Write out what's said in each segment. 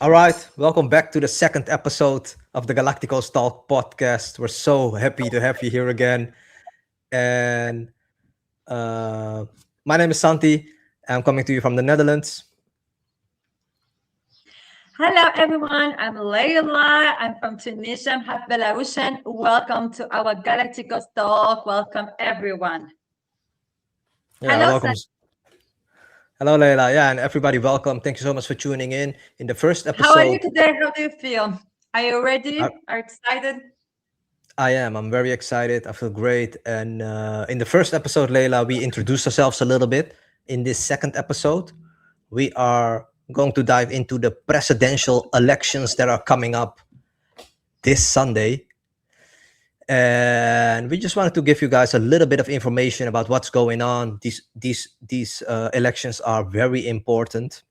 All right, welcome back to the second episode of the GalacticosTalk podcast. We're so happy to have you here again. And uh, my name is Santi. I'm coming to you from the Netherlands. Hello, everyone. I'm Leila. I'm from Tunisia. I'm half Belarusian. Welcome to our Galacticos Talk. Welcome, everyone. Yeah, Hello, welcome. Hello, Leila. Yeah, and everybody, welcome. Thank you so much for tuning in. In the first how are you episode, today? How do you feel? Are you I, ready? Are you excited? I am. I'm very excited. I feel great. And in the first episode, Leila, we introduced ourselves a little bit. In this second episode, we are going to dive into the presidential elections that are coming up this Sunday. And we just wanted to give you guys a little bit of information about what's going on. These elections are very important.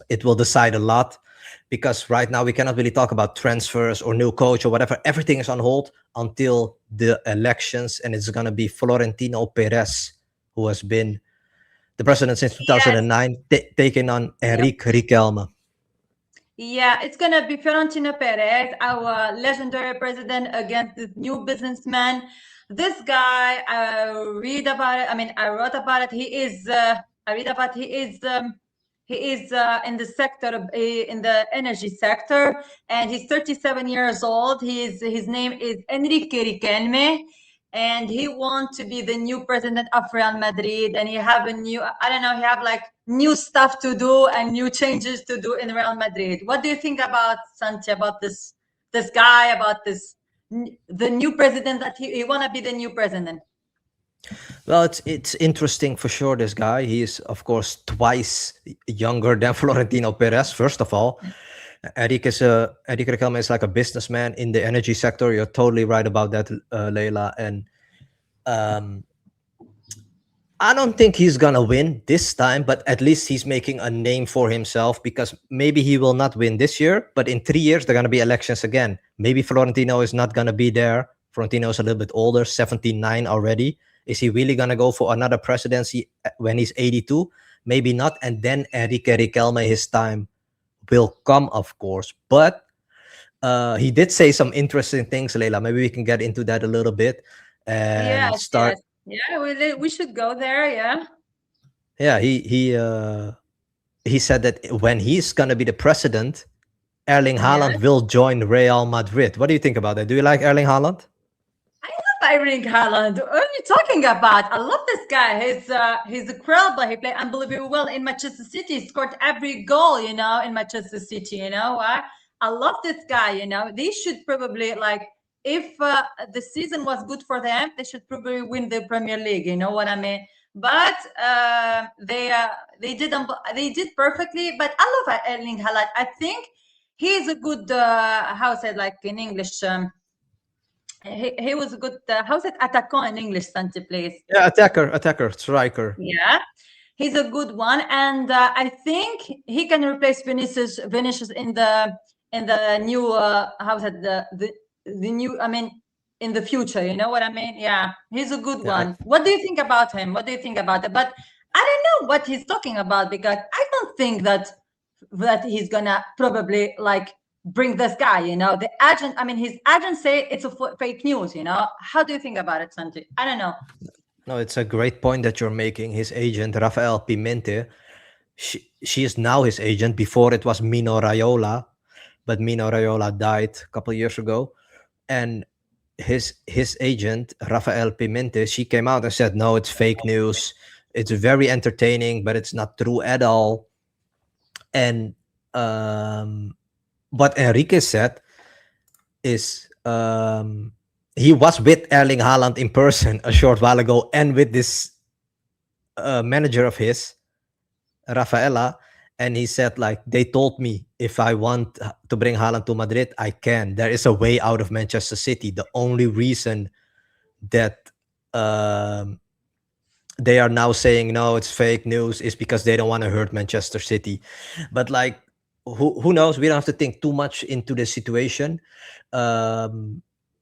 It will decide a lot because right now we cannot really talk about transfers or new coach or whatever. Everything is on hold until the elections, and it's going to be Florentino Perez, who has been the president since Yes. 2009, taking on Yep. Enrique Riquelme. Yeah, it's gonna be Florentino Perez, our legendary president, against this new businessman. This guy, I read about it. I mean, I wrote about it. He is. I read about. He is in the sector in the energy sector, and he's 37 years old. His name is Enrique Riquelme, and he wants to be the new president of Real Madrid. And he have a new. I don't know. He have like new stuff to do and new changes to do in Real Madrid. What do you think about Santi, about this guy, about the new president that he want to be the new president? Well, it's interesting for sure. This guy, he is of course twice younger than Florentino Perez. First of all, Enrique Riquelme is like a businessman in the energy sector. You're totally right about that, Leila. And um, I don't think he's gonna win this time, but at least he's making a name for himself because maybe he will not win this year, but in 3 years there are gonna be elections again. Maybe Florentino is not gonna be there. Florentino is a little bit older, 79 already. Is he really gonna go for another presidency when he's 82? Maybe not. And then Enrique Riquelme, his time will come, of course. But he did say some interesting things, Leila. Maybe we can get into that a little bit and Yes, start. yes, yeah. We should go there. Yeah. Yeah, he said that when he's gonna be the president, Erling Yeah. Haaland will join Real Madrid. What do you think about that? Do you like Erling Haaland? I love Erling Haaland. What are you talking about? I love this guy. He's incredible. He played unbelievably well in Manchester City. He scored every goal, in Manchester City. I love this guy. They should probably like if the season was good for them, they should probably win the Premier League. You know what I mean? But they did perfectly. But I love Erling Haaland. I think he's a good how is it like in English. He was a good. How's it attackant in English, Santi, please? Yeah, attacker, striker. Yeah, he's a good one, and I think he can replace Vinicius in the new. How's it the new? I mean, in the future, you know what I mean? Yeah, he's a good Yeah, one. What do you think about him? What do you think about it? But I don't know what he's talking about because I don't think that he's gonna probably like bring this guy, the agent. I mean, his agent say it's a fake news. How do you think about it, Santi? I don't know. no, it's a great point that you're making. His agent, Rafael Pimente, she is now his agent. Before it was Mino Raiola, but Mino Raiola died a couple of years ago. And his agent, Rafael Pimente, she came out and said, no, it's fake news. It's very entertaining, but it's not true at all. And what Enrique said is he was with Erling Haaland in person a short while ago and with this manager of his, Rafaela, and he said like they told me if I want to bring Haaland to Madrid, I can. There is a way out of Manchester City. The only reason that they are now saying no, it's fake news is because they don't want to hurt Manchester City. But like who knows? We don't have to think too much into the situation.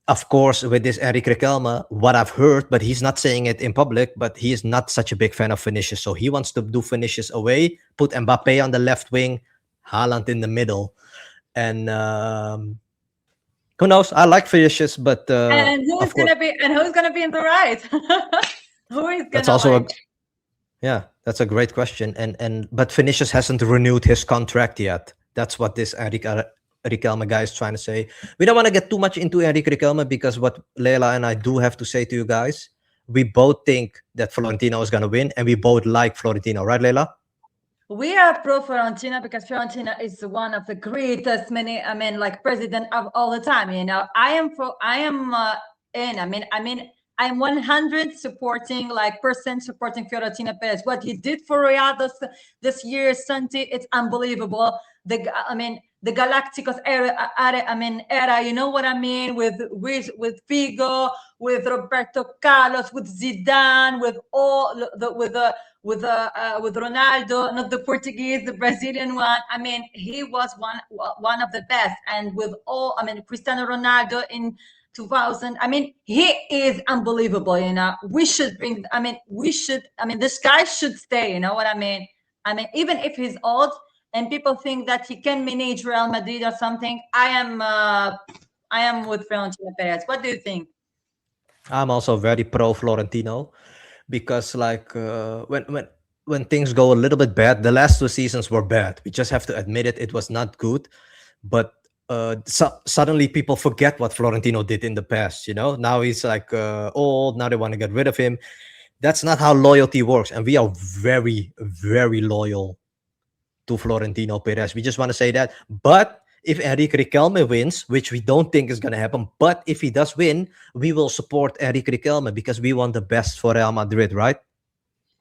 Of course, with this Eric Riquelme, what I've heard, but he's not saying it in public, but he is not such a big fan of Vinicius. So he wants to do Vinicius away, put Mbappe on the left wing, Haaland in the middle, and who knows? I like Vinicius, but And of course, who's gonna be in the right? Who is that's gonna also a like? yeah, that's a great question. And but Vinicius hasn't renewed his contract yet. That's what this Riquelme guy is trying to say. We don't want to get too much into Enrique Riquelme because what Leila and I do have to say to you guys, we both think that Florentino is going to win, and we both like Florentino, right, Leila? We are pro Fiorentina because Fiorentina is one of the greatest like president of all the time. I am in. I'm 100 supporting like percent supporting Fiorentina Perez. What he did for Real this year, Santi, it's unbelievable. The Galacticos era. You know what I mean? With Figo, with Roberto Carlos, with Zidane, with all the with Ronaldo, not the Portuguese, the Brazilian one. I mean, he was one of the best, and with all, Cristiano Ronaldo in 2000. I mean, he is unbelievable. We should bring. This guy should stay. You know what I mean? Even if he's old, and people think that he can manage Real Madrid or something, I am with Florentino Perez. What do you think? I'm also very pro Florentino because like when things go a little bit bad, the last 2 seasons were bad. We just have to admit it. It was not good, but suddenly people forget what Florentino did in the past. Now he's like old. Now they want to get rid of him. That's not how loyalty works, and we are very, very loyal to Florentino Perez. We just want to say that. But if Enrique Riquelme wins, which we don't think is going to happen, but if he does win, we will support Enrique Riquelme because we want the best for Real Madrid, right?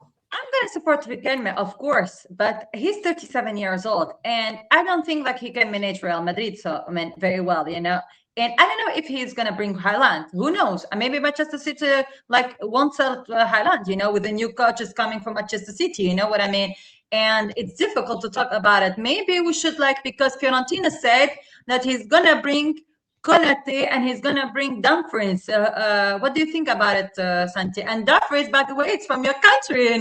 I'm going to support Riquelme, of course, but he's 37 years old, and I don't think like he can manage Real Madrid. So very well. And I don't know if he's going to bring Haaland. Who knows? Maybe Manchester City like won't sell Haaland. With the new coaches coming from Manchester City. You know what I mean? And it's difficult to talk about it. Maybe we should because Fiorentina said that he's going to bring Konate and he's gonna bring Dumfries. What do you think about it, Santi? And Dumfries, by the way, it's from your country.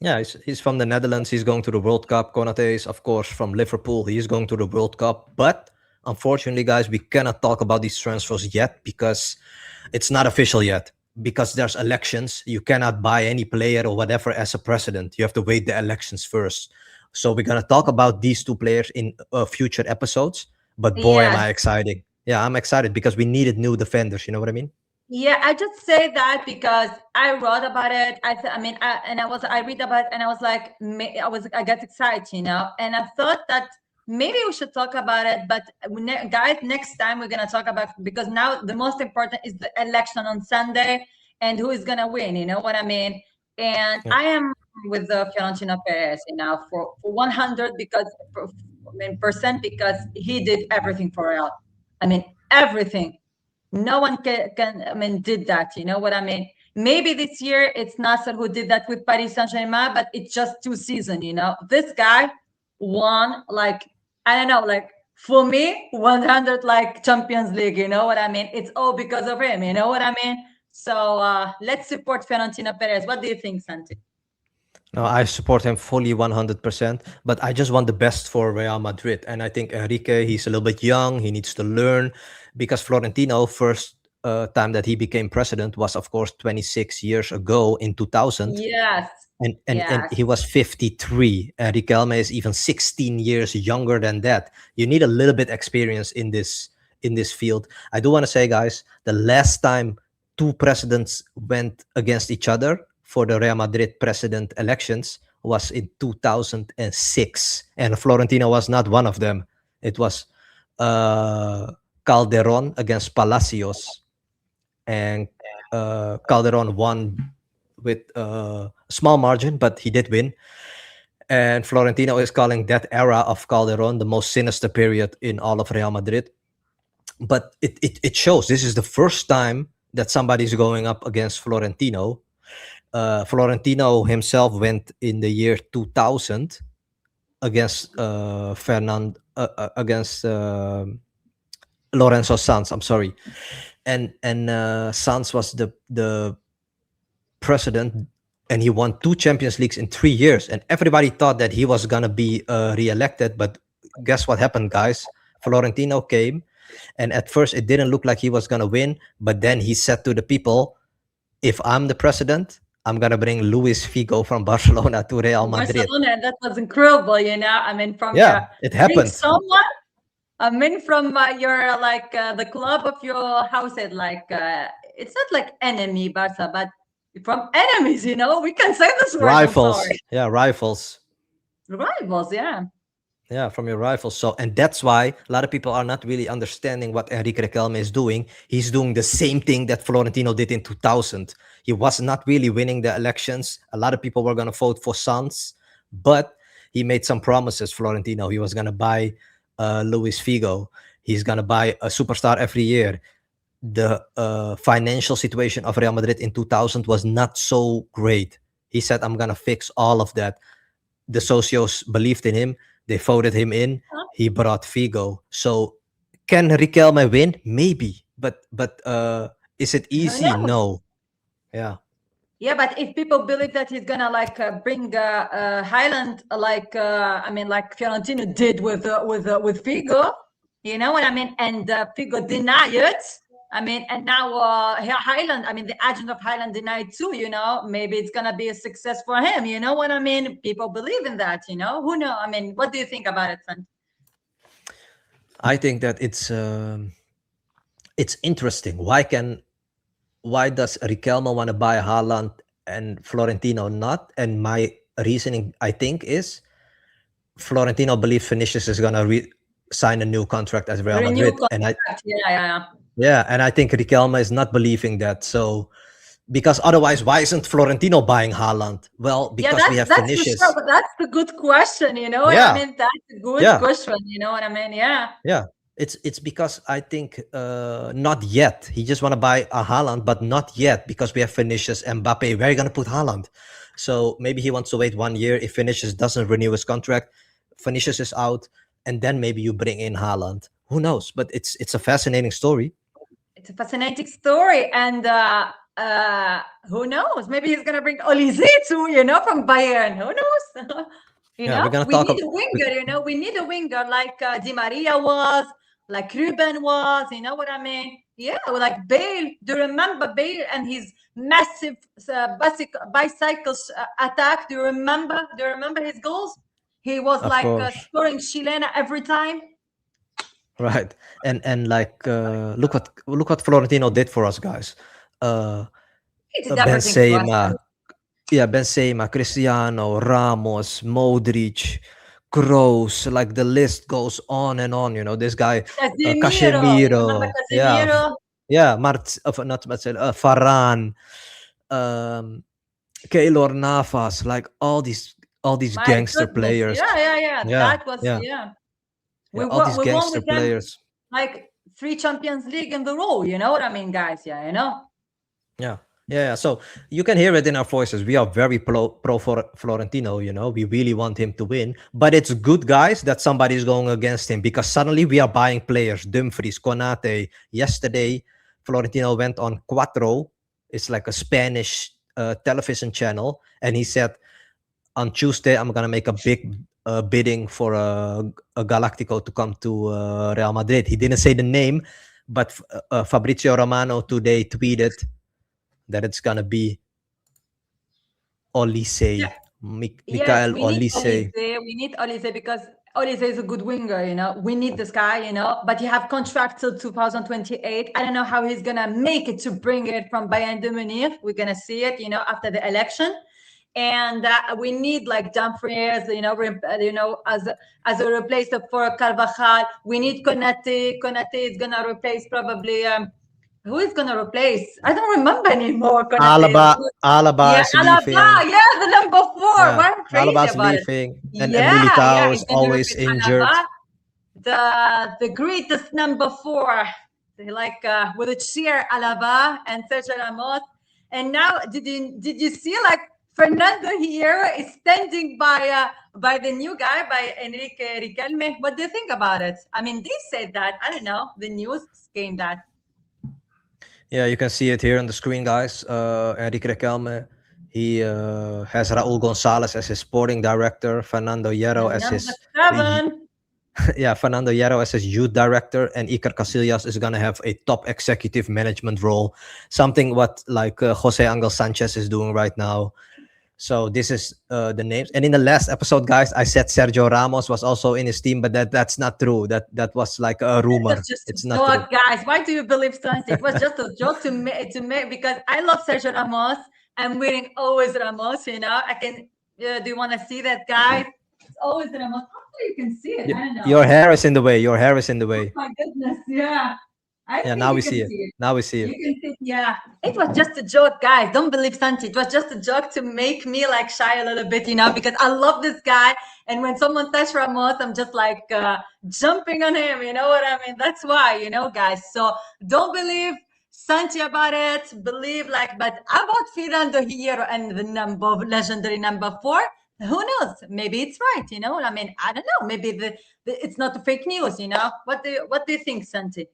Yeah, he's from the Netherlands. He's going to the World Cup. Konate is, of course, from Liverpool. He's going to the World Cup. But unfortunately, guys, we cannot talk about these transfers yet because it's not official yet. Because there's elections, you cannot buy any player or whatever as a president. You have to wait the elections first. So we're gonna talk about these two players in future episodes. But boy, am Yes. I excited! Yeah, I'm excited because we needed new defenders. You know what I mean? Yeah, I just say that because I wrote about it. I read about it and I was like, I got excited. And I thought that maybe we should talk about it. But guys, next time we're gonna talk about, because now the most important is the election on Sunday and who is gonna win. You know what I mean? And Yeah. I am with the Florentino Perez, for 100 percent because he did everything for Real. Everything. No one did that. You know what I mean? Maybe this year it's Nasser who did that with Paris Saint-Germain, but it's just 2 seasons. This guy won I don't know, for me 100 Champions League. You know what I mean? It's all because of him. You know what I mean? So let's support Fiorentina Perez. What do you think, Santi? No, I support him fully 100%, but I just want the best for Real Madrid. And I think Enrique, he's a little bit young. He needs to learn because Florentino, first time that he became president was, of course, 26 years ago in 2000. Yes. And Yes. he was 53. Riquelme is even 16 years younger than that. You need a little bit experience in this field. I do want to say, guys, the last time two presidents went against each other for the Real Madrid president elections was in 2006, and Florentino was not one of them. It was Calderon against Palacios, and Calderon won with a small margin, but he did win. And Florentino is calling that era of Calderon the most sinister period in all of Real Madrid. But it shows this is the first time that somebody's going up against Florentino. Florentino himself went in the year 2000 against against Lorenzo Sanz. I'm sorry, and Sanz was the president, and he won two Champions Leagues in 3 years, and everybody thought that he was gonna be re-elected, but guess what happened, guys? Florentino came, and at first it didn't look like he was gonna win, but then he said to the people, "If I'm the president, I'm gonna bring Luis Figo from Barcelona to Real To Madrid." Barcelona, and that was incredible, you know. I mean, from Yeah, your it bring happened. someone, I mean, from your like the club of your house, it like it's not like enemy Barca, but from enemies, you know. We can say this word. I'm Rivals. sorry, Yeah, rivals. rivals. Yeah, Yeah, from your rivals. So, and that's why a lot of people are not really understanding what Enrique Riquelme is doing. He's doing the same thing that Florentino did in 2000. He was not really winning the elections. A lot of people were going to vote for Sons, but he made some promises. Florentino, he was going to buy Luis Figo. He's going to buy a superstar every year. The financial situation of Real Madrid in 2000 was not so great. He said, "I'm going to fix all of that." The socios believed in him. They voted him in. huh? He brought Figo. So can Riquelme win? Maybe, but is it Who easy? knows? No. Yeah, Yeah, but if people believe that he's gonna like bring Highland, I mean, like Fiorentino did with Figo, you know what I mean? And Figo denied it. I mean, and now Highland, I mean, the agent of Highland denied too. You know, maybe it's gonna be a success for him. You know what I mean? People believe in that. You know, who know? I mean, what do you think about it, son? I think that it's interesting. Why does Riquelme want to buy Haaland and Florentino not? And my reasoning, I think, is Florentino believes Vinicius is gonna sign a new contract at Real Renew Madrid, and I contract? Yeah, yeah, yeah. yeah, and I think Riquelme is not believing that. So because otherwise, why isn't Florentino buying Haaland? Well, Yeah, because we have that's for sure. Vinicius. But that's a good question. You know what I Yeah, mean? That's a good yeah, question. You know what I mean? Yeah. yeah. It's because I think not yet. He just want to buy a Haaland, but not yet because we have Vinicius, Mbappe. Where are you gonna put Haaland? So maybe he wants to wait 1 year. If Vinicius doesn't renew his contract, Vinicius is out, and then maybe you bring in Haaland. Who knows? But it's a fascinating story. It's a fascinating story, and who knows? Maybe he's gonna bring Olise too, you know, from Bayern. Who knows? You Yeah, know, we're gonna we talk need about. a winger. You know, we need a winger like Di Maria was, like Ruben was. You know what I mean? Yeah, like Bale. Do you remember Bale and his massive bicycle attack? Do you remember his goals? He was Of like course. scoring chilena every time. Right. And like look what Florentino did for us, guys. Uh He did everything for us. Benzema, yeah, Benzema, Cristiano, Ramos, Modric, Kroos, like the list goes on and on. This guy, Casemiro, you remember Casemiro, yeah, Casemiro? yeah, not Marcel, Varane, um, Keylor Navas, like all these My gangster goodness. players. Yeah, yeah, yeah. Yeah, That was, yeah, yeah. yeah, all these We won gangster with them players. like 3 Champions League in the row. You know what I mean, guys? Yeah, you know? Yeah, yeah, yeah. So you can hear it in our voices. We are very pro for Florentino. We really want him to win. But it's good, guys, that somebody is going against him because suddenly we are buying players. Dumfries, Konate. Yesterday, Florentino went on Cuatro. It's like a Spanish television channel, and he said on Tuesday I'm gonna make a big bidding for a Galactico to come to Real Madrid. He didn't say the name, but Fabrizio Romano today tweeted that it's gonna be Yeah. Olise, Yes, Mikael we need Olise. Olise. We need Olise because Olise is a good winger, you know. We need this guy, you know, but he have contract till 2028. I don't know how he's gonna make it to bring it from Bayern de Munich. We're gonna see it, you know, after the election. And we need like Dumfries, you know, as a replacement for Carvajal. We need Konate. Konate is gonna replace probably who is gonna replace? I don't remember anymore. Konate. Alaba Yeah, is Alaba. leaving. Yeah, the number four. Yeah, Why I'm crazy Alaba's about it. leaving, and Yeah, Militao he's is gonna always replace injured. Alaba, the greatest number four, like with a cheer, Alaba and Sergio Ramos. And now, did you see like Fernando here is standing by the new guy by Enrique Riquelme? What do you think about it? I mean, they said that. I don't know. The news came that. Yeah, you can see it here on the screen, guys. Enrique Riquelme. He has Raul Gonzalez as his sporting director, Fernando Hierro And as number his y- seven. yeah, Fernando Hierro as his youth director, and Iker Casillas is gonna have a top executive management role, something what like Jose Angel Sanchez is doing right now. So this is the names. And in the last episode, guys, I said Sergio Ramos was also in his team, but that's not true. That was like a It was rumor. just a It's not true. joke, guys. Why do you believe Santi? It was just a joke to me because I love Sergio Ramos. I'm wearing always Ramos. I can. Do you want to see that, guys? It's always Ramos. Hopefully, you can see it. I don't know. Your hair is in the way. Your hair is in the Oh way. my goodness, yeah. I Yeah, think now you we can see it. see it. Now we see You it. can see it, yeah. It was just a joke, guys. Don't believe Santi. It was just a joke to make me like shy a little bit, because I love this guy. And when someone touch Ramos, I'm just like jumping on him. You know what I mean? That's why, guys. So don't believe Santi about it. Believe but about Fernando Hierro and the legendary number 4. Who knows? Maybe it's right. You know what I mean? I don't know. Maybe it's not fake news. What do you think, Santi?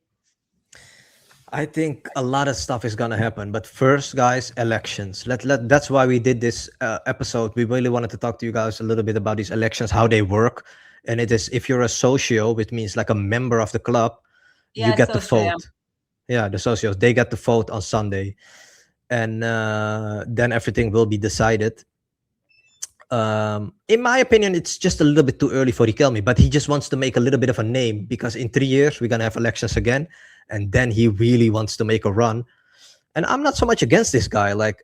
I think a lot of stuff is gonna happen, but first, guys, elections. That's why we did this episode. We really wanted to talk to you guys a little bit about these elections, how they work, and it is if you're a socio, which means like a member of the club, you Yeah, get so to sure. Yeah. vote. Yeah, the socios they get to vote on Sunday, and then everything will be decided. In my opinion, it's just a little bit too early for Riquelme, but he just wants to make a little bit of a name because in 3 years we're gonna have elections again, and then he really wants to make a run. And I'm not so much against this guy. Like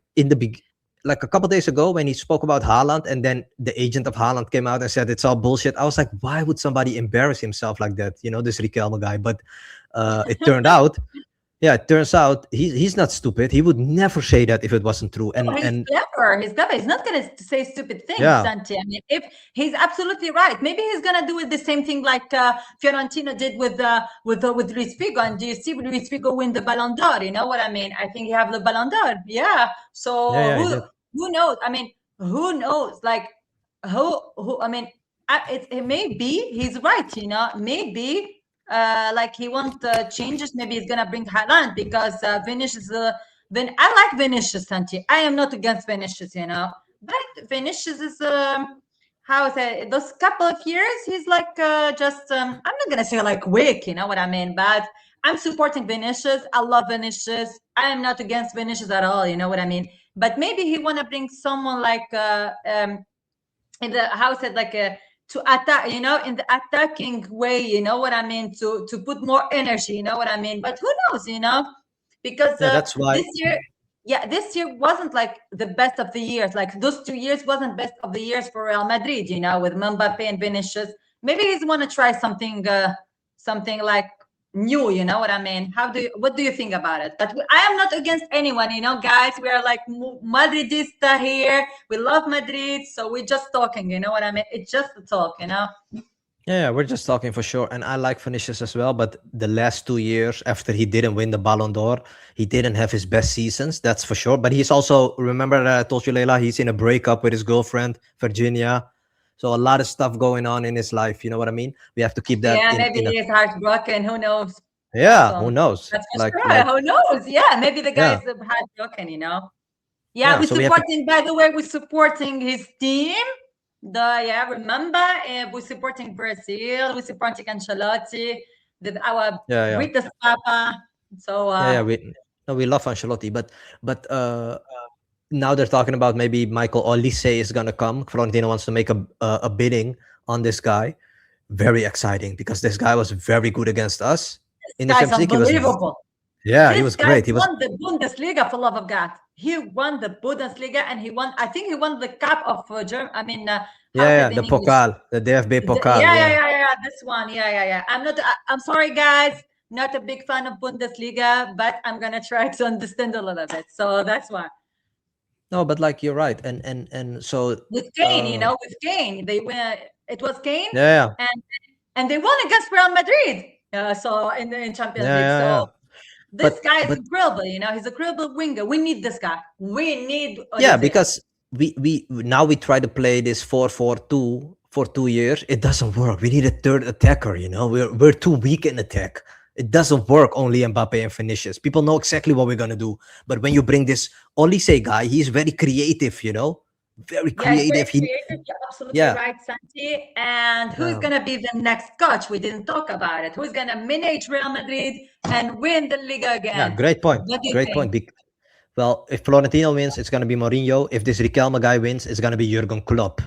like a couple days ago when he spoke about Haaland, and then the agent of Haaland came out and said it's all bullshit. I was like, why would somebody embarrass himself like that? This Riquelme guy. But it turned out, yeah, it turns out he's not stupid. He would never say that if it wasn't true. Oh, he's And clever. He's clever. He's not going to say stupid things, yeah, Santi. I mean, if he's absolutely right, maybe he's going to do it the same thing like Fiorentino did with Luis Figo. And do you see Luis Figo win the Ballon d'Or? You know what I mean? I think he have the Ballon d'Or. Yeah. So yeah, he did. who knows? I mean, who knows? Like who? I mean, it may be he's right. Maybe. Like he wants changes. Maybe he's gonna bring Haaland because Vinicius. I like Vinicius, Santi. I am not against Vinicius, but Vinicius is how is it? Those couple of years, he's like just. I'm not gonna say like weak, you know what I mean? But I'm supporting Vinicius. I love Vinicius. I am not against Vinicius at all. You know what I mean? But maybe he wanna bring someone like in the how is it like a to attack, in the attacking way, you know what I mean, to put more energy, you know what I mean. But who knows, because Yeah, that's why. this year wasn't like the best of the years. Like those 2 years wasn't best of the years for Real Madrid, with Mbappe and Vinicius. Maybe he's want to try something like new, you know what I mean. What do you think about it? But I am not against anyone, guys. We are like Madridista here. We love Madrid, so we're just talking, you know what I mean. It's just a talk. Yeah, we're just talking for sure. And I like Vinicius as well, but the last 2 years after he didn't win the Ballon d'Or, he didn't have his best seasons, that's for sure. But he's also, remember that I told you, Leila, he's in a breakup with his girlfriend, Virginia. So a lot of stuff going on in his life, you know what I mean? We have to keep that Yeah, in, maybe a, he is heartbroken. Who knows? yeah, So who knows? that's for Like, sure. Who knows? Yeah, maybe the guy yeah, is heartbroken. Yeah, yeah. we're So we have to, supporting, by the way, we're supporting his team. Remember, we're supporting Brazil, we're supporting Ancelotti, our yeah, yeah. greatest papa. So, Yeah, we love Ancelotti, but now they're talking about maybe Michael Olise is gonna come. Florentino wants to make a bidding on this guy. Very exciting because this guy was very good against us this in the guy's Champions League. He was, unbelievable. yeah, he This was guy great. He was, won the Bundesliga, for love of God. He won the Bundesliga and I think he won the cup of Germany. I mean, how's yeah, it the in English? Pokal, the DFB Pokal. Yeah, Yeah, this one. Yeah. I'm sorry, guys. Not a big fan of Bundesliga, but I'm gonna try to understand a little bit. So that's why. no, but like you're right, and so With Kane, with Kane, they win. It was Kane, yeah, and they won against Real Madrid. So in yeah, Champions League. yeah, yeah. So this guy is But incredible. He's a incredible winger. We need this guy. We need yeah, Olise. because we now we try to play this 4-4-2 for 2 years. It doesn't work. We need a third attacker. We're too weak in attack. It doesn't work only Mbappe and Vinicius. People know exactly what we're gonna do. But when you bring this Olise guy, he's very creative. very Yeah, it's very creative. He, creative. You're absolutely yeah, right, Santi. And who's yeah, gonna be the next coach? We didn't talk about it. Who's gonna manage Real Madrid and win the Liga yeah. again? Great point. What do you Great point. think? Well, if Florentino wins, it's gonna be Mourinho. If this Riquelme guy wins, it's gonna be Jurgen Klopp.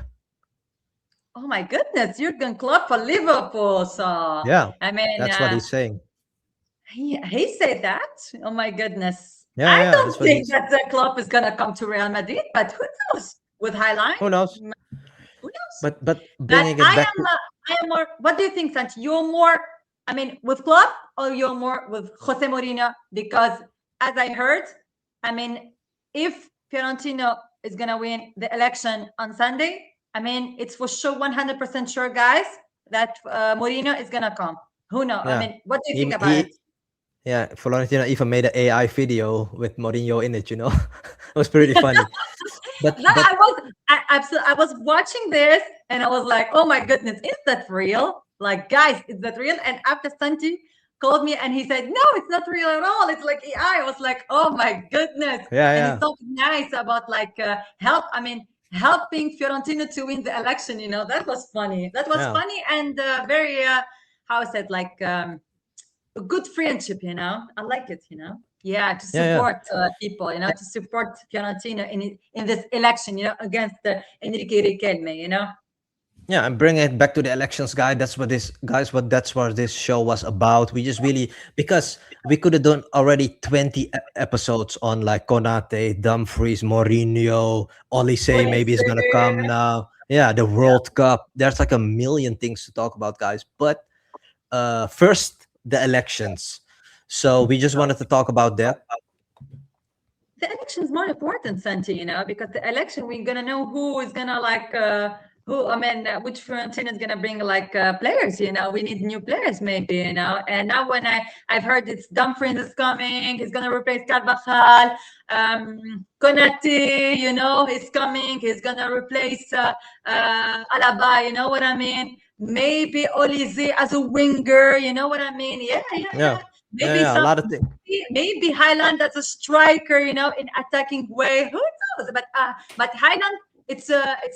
Oh my goodness, Jurgen Klopp for Liverpool. So Yeah, I mean, that's what he's saying. he said that. Oh my goodness, Yeah, I yeah, that's don't what think he's. that the Klopp is gonna come to Real Madrid, but who knows? With Highline, Who knows? who knows? But But bringing it back to. I am more. What do you think, Santi? You're more, I mean, with Klopp or you're more with Jose Mourinho? Because as I heard, I mean, if Fiorentino is gonna win the election on Sunday, I mean, it's for sure, 100% sure, guys, that Mourinho is gonna come. Who knows? I Yeah, mean, what do you think about it? he yeah, Florentino even made an AI video with Mourinho in it. It was pretty funny. But No, but I was watching this and I was like, oh my goodness, is that real? Like, guys, is that real? And after Santi called me and he said, no, it's not real at all. It's like AI. I was like, oh my goodness. yeah, And he's yeah, talking nice about like helping Fiorentino to win the election. That was funny. That was yeah, funny and very, how is it, like a good friendship. I like it. Yeah, to yeah, yeah. support people, to support Fiorentino in this election, against Enrique Riquelme. Yeah, and bringing it back to the elections, guy. That's what this guys. What that's what this show was about. We just really because we could have done already 20 episodes on like Konate, Dumfries, Mourinho, Olise maybe is gonna come now. Yeah, the Yeah. World Cup. There's like a million things to talk about, guys. But first, the elections. So we just wanted to talk about that. The election is more important, Santi, because the election we're gonna know who is gonna like who. I mean, which Fiorentina is gonna bring like players. We need new players, maybe. And now when I've heard it's Dumfries is coming, he's gonna replace Carvajal. Konate, he's coming. He's gonna replace Alaba. You know what I mean? Maybe Olise as a winger. You know what I mean? Yeah, yeah, Yeah, yeah. yeah, Maybe yeah. A some lot of things. maybe Highland as a striker, in attacking way. Who knows? But Highland, it's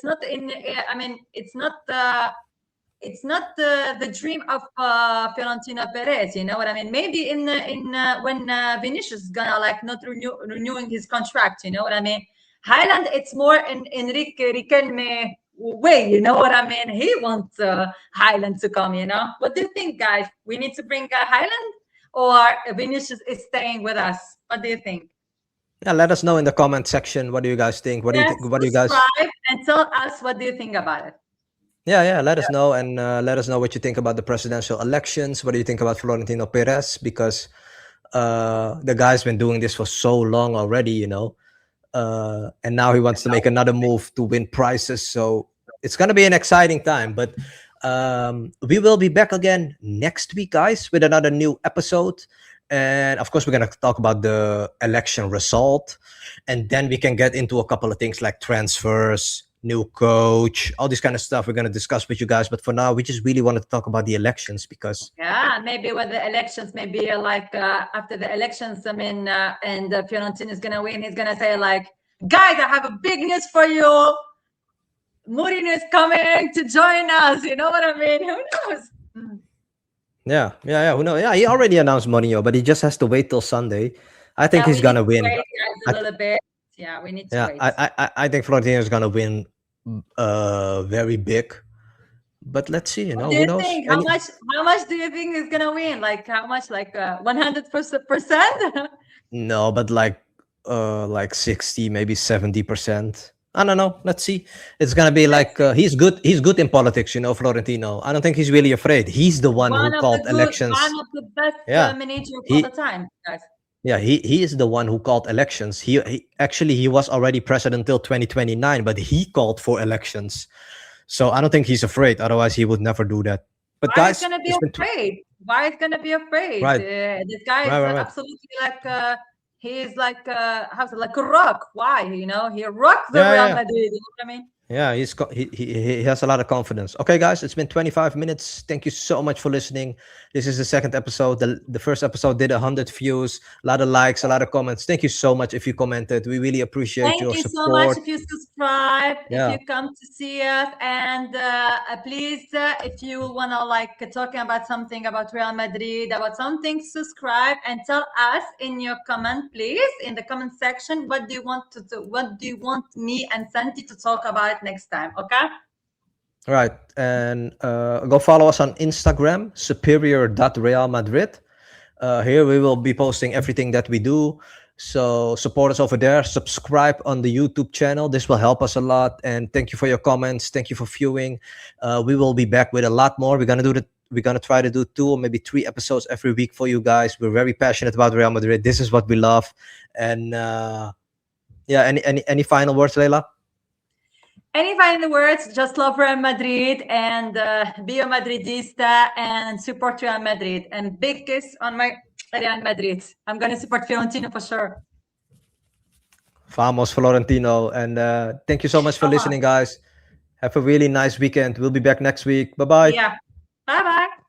not in. I mean, it's not the dream of Florentino Perez. You know what I mean? Maybe when Vinicius is gonna like not renewing his contract. You know what I mean? Highland, it's more in Enrique Riquelme way. You know what I mean? He wants Highland to come. What do you think, guys? We need to bring Highland, or Vinicius is staying with us? What do you think? Yeah, let us know in the comment section. What do you guys think? What do you Yes, think? What do you guys? subscribe and tell us what do you think about it. Yeah, yeah. Let us know and let us know what you think about the presidential elections. What do you think about Florentino Perez? Because the guy's been doing this for so long already, and now he wants to make another move to win prizes. So it's gonna be an exciting time. But we will be back again next week, guys, with another new episode. And of course, we're gonna talk about the election result, and then we can get into a couple of things like transfers, new coach, all this kind of stuff. We're gonna discuss with you guys. But for now, we just really wanted to talk about the elections because Yeah, maybe with the elections, maybe like after the elections, I mean, and Fiorentina is gonna win. He's gonna say like, guys, I have a big news for you. Mourinho is coming to join us. You know what I mean? Who knows? yeah, yeah, yeah. Who knows? Yeah, he already announced Mourinho, but he just has to wait till Sunday. I think Yeah, he's we need gonna to win. wait, guys, a I, little bit. Yeah, we need to yeah, wait. I think Florentino is gonna win, very big. But let's see. What do Who you knows? think? How much do you think is gonna win? Like how much? Like 100%? No, but like 60, maybe 70%. I don't know. Let's see. It's gonna be like he's good. He's good in politics, Florentino. I don't think he's really afraid. He's the one who called One elections. of the best Yeah, managers of all the he time, guys. yeah he is the one who called elections. He actually he was already president till 2029, but he called for elections. So I don't think he's afraid. Otherwise, he would never do that. But Why is guys, gonna be it's been afraid? Why is gonna be afraid? right, This guy right, is right, right. absolutely like he's like how's it like a rock? Why? He rocked the Yeah, yeah, Real yeah. Madrid. You know what I mean? Yeah, he has a lot of confidence. Okay, guys, it's been 25 minutes. Thank you so much for listening. This is the second episode. The first episode did 100 views, a lot of likes, a lot of comments. Thank you so much if you commented. We really appreciate Thank your you so much support. if you subscribe, if Yeah. you come to see us, and please, if you wanna like talking about something about Real Madrid, about something, subscribe and tell us in your comment, please, in the comment section, what do you want what do you want me and Santi to talk about next time? Okay. Right. And go follow us on Instagram, superior.realmadrid. Here we will be posting everything that we do. So support us over there. Subscribe on the YouTube channel. This will help us a lot. And thank you for your comments. Thank you for viewing. We will be back with a lot more. We're gonna try to do 2 or maybe 3 episodes every week for you guys. We're very passionate about Real Madrid. This is what we love. And yeah, any final words, Leila? Any final words? Just love Real Madrid and be a Madridista and support Real Madrid. And big kiss on my Real Madrid. I'm going to support Fiorentino for sure. Vamos Florentino. And thank you so much for Come on. listening, guys. Have a really nice weekend. We'll be back next week. Bye bye. Yeah. Bye bye.